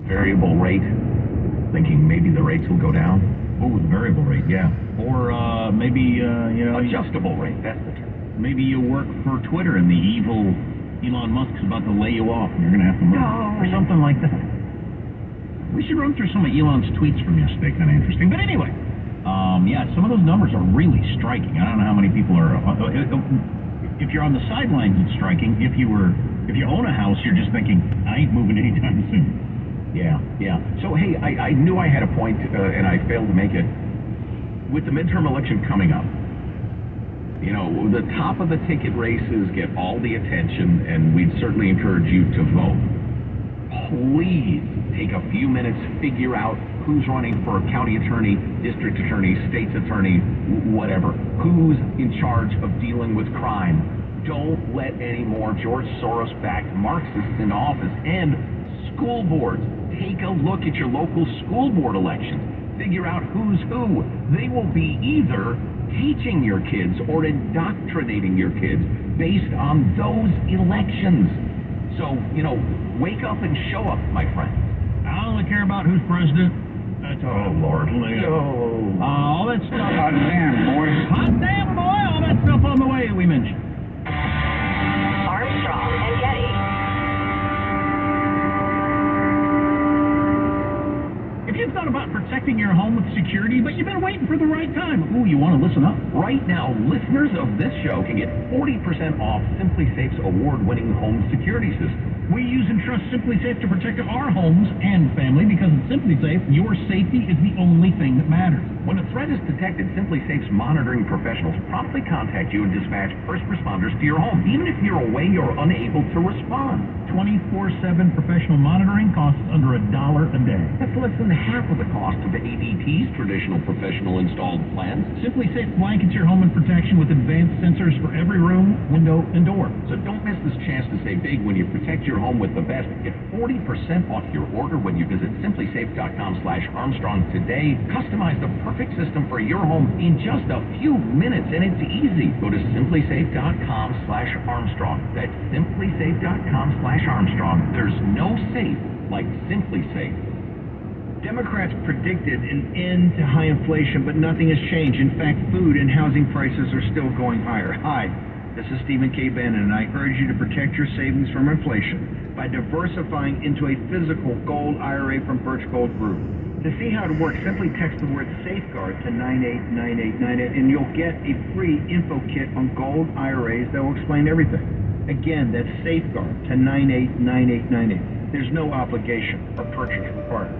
variable rate, thinking maybe the rates will go down. Oh, the variable rate, yeah. Or maybe, Adjustable rate, that's the term. maybe you work for Twitter and the evil Elon Musk's about to lay you off and you're going to have to move. No. Or something like that. We should run through some of Elon's tweets from yesterday, kind of interesting. But anyway, yeah, some of those numbers are really striking. I don't know how many people are... if you're on the sidelines, it's striking. If you own a house, you're just thinking, I ain't moving anytime soon. Yeah. So, hey, I knew I had a point, and I failed to make it. With the midterm election coming up, you know, the top of the ticket races get all the attention, and we'd certainly encourage you to vote. Please take a few minutes, figure out who's running for county attorney, district attorney, state's attorney, whatever. Who's in charge of dealing with crime. Don't let any more George Soros-backed Marxists into office. And school boards. Take a look at your local school board elections. Figure out who's who. They will be either teaching your kids or indoctrinating your kids based on those elections. So, you know, wake up and show up, my friend. I only care about who's president. That's all. Oh, Lord. All that stuff. Hot damn, boy. Hot damn, boy. All that stuff on the way we mentioned. Armstrong and Getty. If you've thought about protecting your home with security, but you've been waiting for the right time, ooh, you want to listen up? Right now, listeners of this show can get 40% off Simply Safe's award-winning home security system. We use and trust Simply Safe to protect our homes and family because at Simply Safe, your safety is the only thing that matters. When a threat is detected, Simply Safe's monitoring professionals promptly contact you and dispatch first responders to your home, even if you're away or unable to respond. 24/7 professional monitoring costs under $1 a day. That's less than half of the cost of the ADT's traditional professional installed plans. Simply Safe blankets your home in protection with advanced sensors for every room, window, and door. So don't miss this chance to save big when you protect your home with the best. Get 40% off your order when you visit simplysafe.com/Armstrong today. Customize the perfect system for your home in just a few minutes, and it's easy. Go to simplysafe.com/Armstrong. That's simplysafe.com/Armstrong. There's no safe like Simply Safe. Democrats predicted an end to high inflation, but nothing has changed. In fact, food and housing prices are still going higher. Hi, this is Stephen K. Bannon, and I urge you to protect your savings from inflation by diversifying into a physical gold IRA from Birch Gold Group. To see how it works, simply text the word safeguard to 989898, and you'll get a free info kit on gold IRAs that will explain everything. Again, that's safeguard to 989898. There's no obligation or purchase required.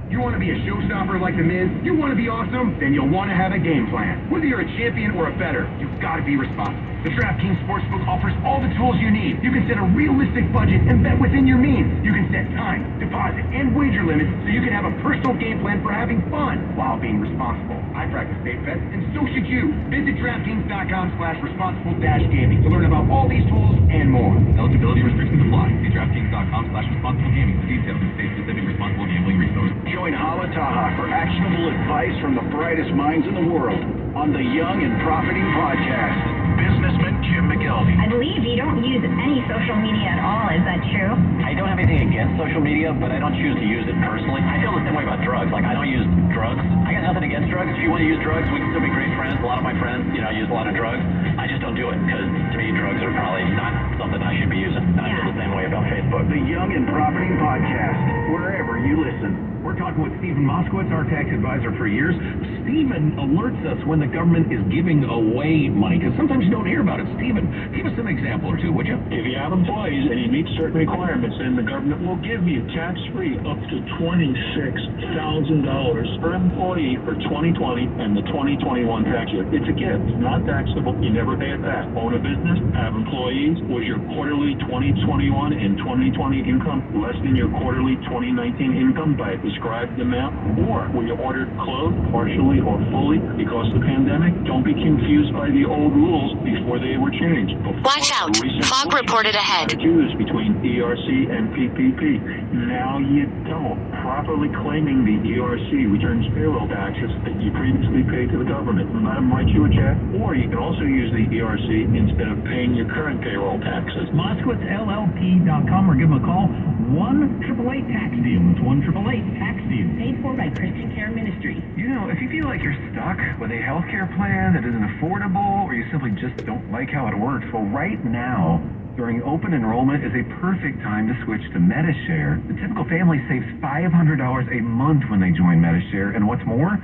You want to be a showstopper like The Miz? You want to be awesome? Then you'll want to have a game plan. Whether you're a champion or a bettor, you've got to be responsible. The DraftKings Sportsbook offers all the tools you need. You can set a realistic budget and bet within your means. You can set time, deposit, and wager limits so you can have a personal game plan for having fun while being responsible. I practice safe bets, and so should you. Visit DraftKings.com/responsible-gaming to learn about all these tools and more. Eligibility restrictions apply. See DraftKings.com/responsible-gaming for details and state-specific responsible gambling resources. Join Hala Taha for actionable advice from the brightest minds in the world on the Young and Profiting Podcast. Businessman Jim McElvey. I believe you don't use any social media at all. Is that true? I don't have anything against social media, but I don't choose to use it personally. I feel the same way about drugs. Like, I don't use drugs. I got nothing against drugs. If you want to use drugs, we can still be great friends. A lot of my friends, use a lot of drugs. I just don't do it because, to me, drugs are probably not something I should be using. And I feel the same way about Facebook. The Young and Profiting Podcast, wherever you listen. We're talking with Stephen Moskowitz, our tax advisor for years. Stephen alerts us when the government is giving away money, because sometimes you don't hear about it. Stephen, give us an example or two, would you? If you have employees and you meet certain requirements, then the government will give you tax-free up to $26,000 per employee for 2020 and the 2021 tax year. It's a gift. It's not taxable. You never pay it back. Own a business, have employees. Was your quarterly 2021 and 2020 income less than your quarterly 2019 income by a prescribed amount? Or were you ordered closed partially or fully because of the pandemic? Don't be confused by the old rules before they were changed. Watch out. Fog reported ahead. Choose between ERC and PPP. Now you don't. Properly claiming the ERC returns payroll taxes that you previously paid to the government. Let them write you a check, or you can also use the ERC instead of paying your current payroll taxes. MoskowitzLLP.com or give them a call. 1-888 tax deal. It's 1-888 tax deal. Paid for by Christian Care Ministry. You know, if you feel like you're stuck with a healthcare plan that isn't affordable, or you simply just don't like how it works, well, right now, during open enrollment is a perfect time to switch to MediShare. The typical family saves $500 a month when they join MediShare, and what's more,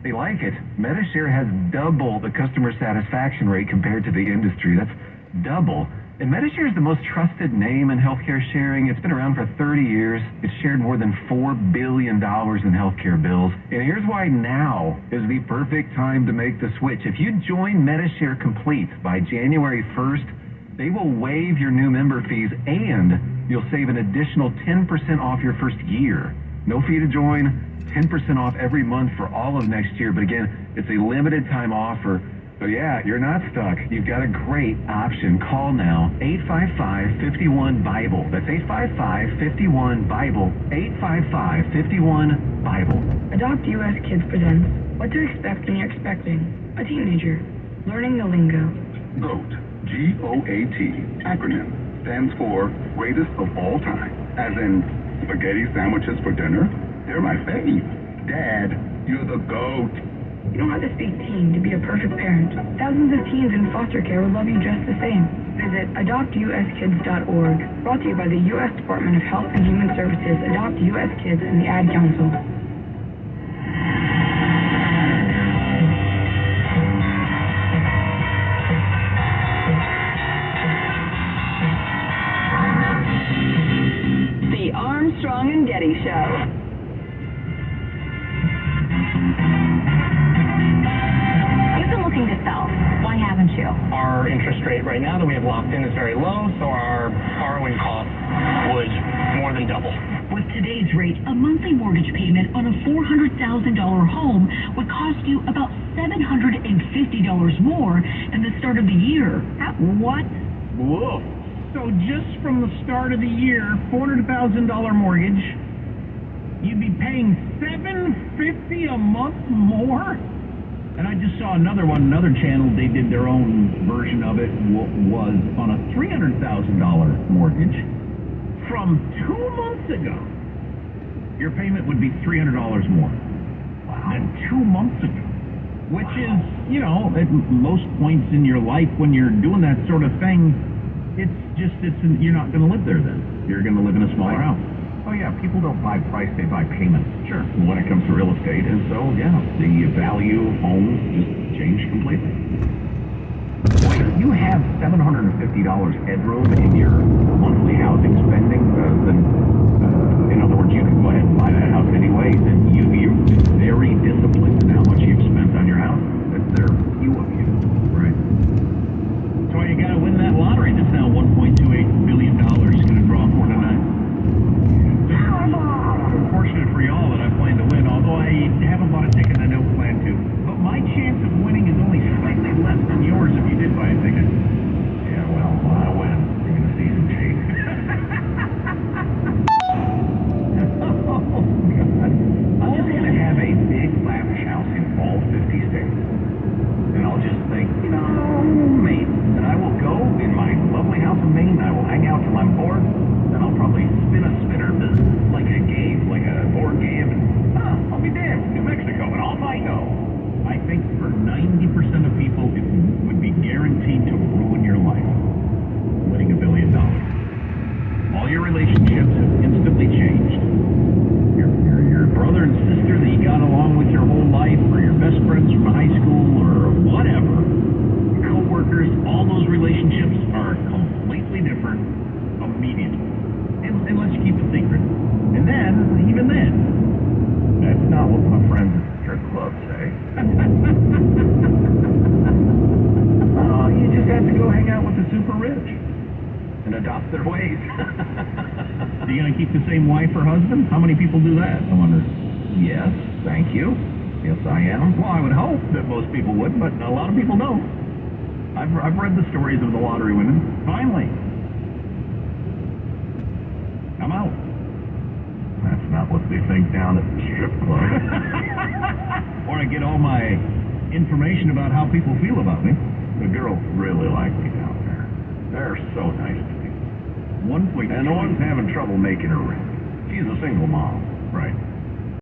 they like it. MediShare has double the customer satisfaction rate compared to the industry. That's double. And MediShare is the most trusted name in healthcare sharing. It's been around for 30 years. It's shared more than $4 billion in healthcare bills. And here's why now is the perfect time to make the switch. If you join MediShare Complete by January 1st, they will waive your new member fees and you'll save an additional 10% off your first year. No fee to join, 10% off every month for all of next year. But again, it's a limited time offer. So yeah, you're not stuck. You've got a great option. Call now, 855-51-BIBLE. That's 855-51-BIBLE. 855-51-BIBLE. Adopt US Kids presents What to Expect When You're Expecting a Teenager. Learning the lingo. GOAT, G-O-A-T, acronym, stands for greatest of all time. As in, spaghetti sandwiches for dinner? They're my fave. Dad, you're the GOAT. You don't have to speak teen to be a perfect parent. Thousands of teens in foster care will love you just the same. Visit adoptuskids.org. Brought to you by the U.S. Department of Health and Human Services, Adopt U.S. Kids, and the Ad Council. The Armstrong and Getty Show. You've been looking to sell. Why haven't you? Our interest rate right now that we have locked in is very low, so our borrowing cost would more than double. With today's rate, a monthly mortgage payment on a $400,000 home would cost you about $750 more than the start of the year. What? Whoa. So just from the start of the year, $400,000 mortgage, you'd be paying $750 a month more? And I just saw another channel, they did their own version of it, was on a $300,000 mortgage. From 2 months ago, your payment would be $300 more than 2 months ago. Which is, you know, at most points in your life when you're doing that sort of thing, you're not going to live there then. You're going to live in a smaller house. Oh yeah, people don't buy price, they buy payments. Sure. When it comes to real estate, and so yeah, the value of homes just changed completely. Wait, you have $750 headroom in your monthly housing spending, in other words, you can go ahead and buy that house anyway, then you're very disciplined in how much you've spent on your house. That's their view of you, right? That's why you gotta win that lottery that's now $1.28 billion gonna draw 4 tonight. Fortunate for y'all that I plan to win, although I haven't bought a ticket and I don't plan to. But my chance of winning is only slightly less than yours if you did buy a ticket. Yeah, well, when I win, you're going to see some shade. Oh, God. I'm just going to have a big, lavish house in all 50 states. And I'll just think, you know, Maine. And I will go in my lovely house in Maine, I will hang out till I'm bored, then I'll probably spin a spinner, like a game, like a board game, and I'll be damned, New Mexico, and off I go. I think for 90% of people, it would be guaranteed to ruin your life, winning $1 billion. All your relationships have instantly changed. Your brother and sister that you got along with your whole life, or your best friends from high school, or whatever, co-workers, all those relationships are completely different immediately. Unless you keep it secret. And then, even then, that's not what my friends at the strip club say. Oh, you just have to go hang out with the super rich and adopt their ways. Are you going to keep the same wife or husband? How many people do that, I wonder? Yes, thank you. Yes, I am. Well, I would hope that most people would, but a lot of people don't. I've read the stories of the lottery women. Finally. I'm out. That's not what they think down at the strip club. Or I get all my information about how people feel about me. The girls really like me down there. They're so nice to me. 1.2. And the one's having trouble making her rent. She's a single mom. Right.